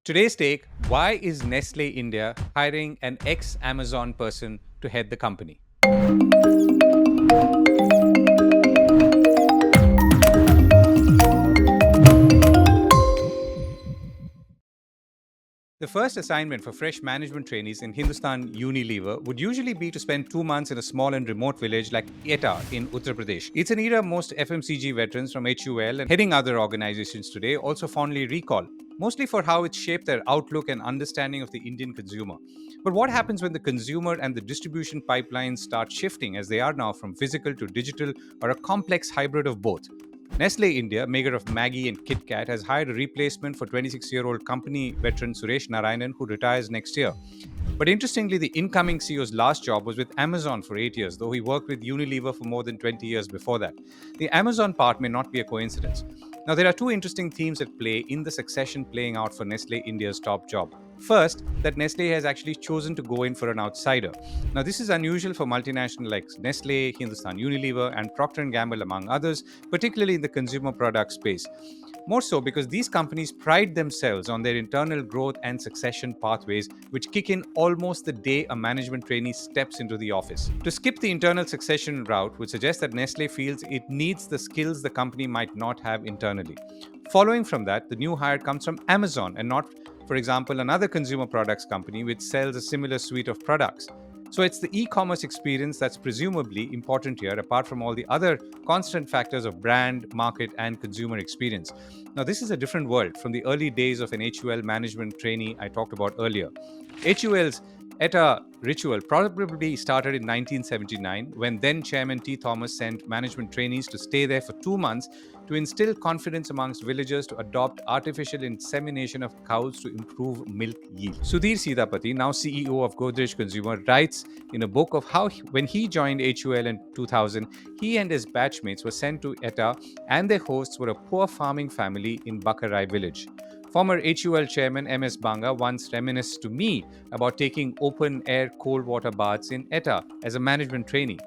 Today's take: why is Nestle India hiring an ex Amazon person to head the company? The first assignment for fresh management trainees in Hindustan Unilever would usually be to spend 2 months in a small and remote village like Etah in Uttar Pradesh. It's an era most FMCG veterans from HUL and heading other organizations today also fondly recall, mostly for how it shaped their outlook and understanding of the Indian consumer. But what happens when the consumer and the distribution pipelines start shifting, as they are now, from physical to digital, or a complex hybrid of both? Nestle India, maker of Maggi and KitKat, has hired a replacement for 26-year-old company veteran Suresh Narayanan, who retires next year. But interestingly, the incoming CEO's last job was with Amazon for 8 years, though he worked with Unilever for more than 20 years before that. The Amazon part may not be a coincidence. Now, there are two interesting themes at play in the succession playing out for Nestle India's top job. First, that Nestle has actually chosen to go in for an outsider. Now, this is unusual for multinationals like Nestle, Hindustan Unilever, and Procter & Gamble, among others, particularly in the consumer product space. More so because these companies pride themselves on their internal growth and succession pathways, which kick in almost the day a management trainee steps into the office. To skip the internal succession route would suggest that Nestle feels it needs the skills the company might not have internally. Following from that, the new hire comes from Amazon and not, for example, another consumer products company which sells a similar suite of products. So it's the e-commerce experience that's presumably important here, apart from all the other constant factors of brand, market, and consumer experience. Now, this is a different world from the early days of an HUL management trainee I talked about earlier. HUL's Etah ritual probably started in 1979 when then Chairman T. Thomas sent management trainees to stay there for 2 months to instill confidence amongst villagers to adopt artificial insemination of cows to improve milk yield. Sudhir Sidapati, now CEO of Godrej Consumer, writes in a book of how when he joined HUL in 2000, he and his batchmates were sent to Etah and their hosts were a poor farming family in Bakarai village. Former HUL chairman MS Banga once reminisced to me about taking open air cold water baths in Etah as a management trainee.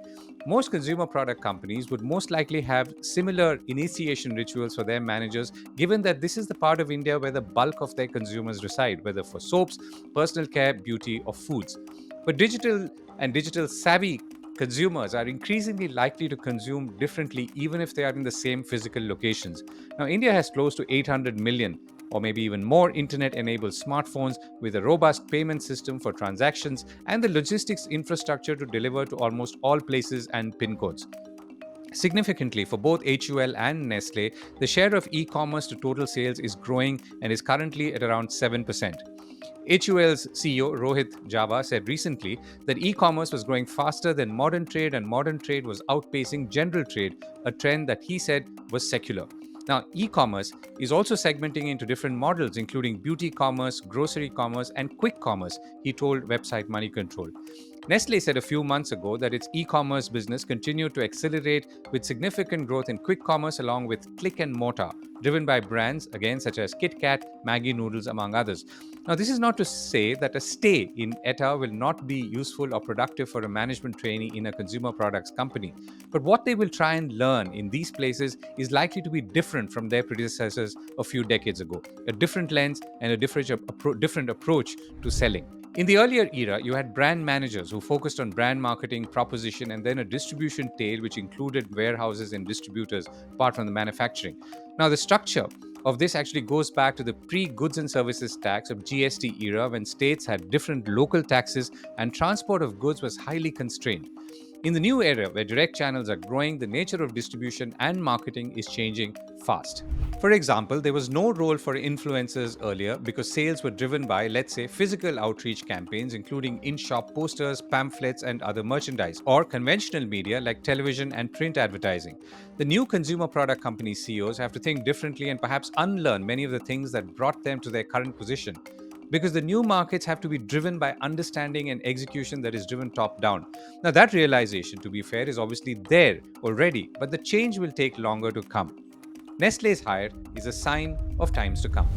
Most consumer product companies would most likely have similar initiation rituals for their managers, given that this is the part of India where the bulk of their consumers reside, whether for soaps, personal care, beauty, or foods. But digital savvy consumers are increasingly likely to consume differently, even if they are in the same physical locations. Now, India has close to 800 million or maybe even more internet-enabled smartphones with a robust payment system for transactions and the logistics infrastructure to deliver to almost all places and PIN codes. Significantly, for both HUL and Nestle, the share of e-commerce to total sales is growing and is currently at around 7%. HUL's CEO Rohit Java said recently that e-commerce was growing faster than modern trade and modern trade was outpacing general trade, a trend that he said was secular. Now, e-commerce is also segmenting into different models, including beauty commerce, grocery commerce, and quick commerce, he told website Money Control. Nestle said a few months ago that its e-commerce business continued to accelerate with significant growth in quick commerce along with click and mortar, driven by brands, again, such as KitKat, Maggi noodles, among others. Now, this is not to say that a stay in Etah will not be useful or productive for a management trainee in a consumer products company. But what they will try and learn in these places is likely to be different from their predecessors a few decades ago, a different lens and a different approach to selling. In the earlier era, you had brand managers who focused on brand marketing, proposition, and then a distribution tail which included warehouses and distributors, apart from the manufacturing. Now, the structure of this actually goes back to the pre-goods and services tax of GST era when states had different local taxes and transport of goods was highly constrained. In the new era, where direct channels are growing, the nature of distribution and marketing is changing fast. For example, there was no role for influencers earlier because sales were driven by, let's say, physical outreach campaigns, including in-shop posters, pamphlets, and other merchandise, or conventional media like television and print advertising. The new consumer product company CEOs have to think differently and perhaps unlearn many of the things that brought them to their current position, because the new markets have to be driven by understanding and execution that is driven top down. Now, that realization, to be fair, is obviously there already, but the change will take longer to come. Nestle's hire is a sign of times to come.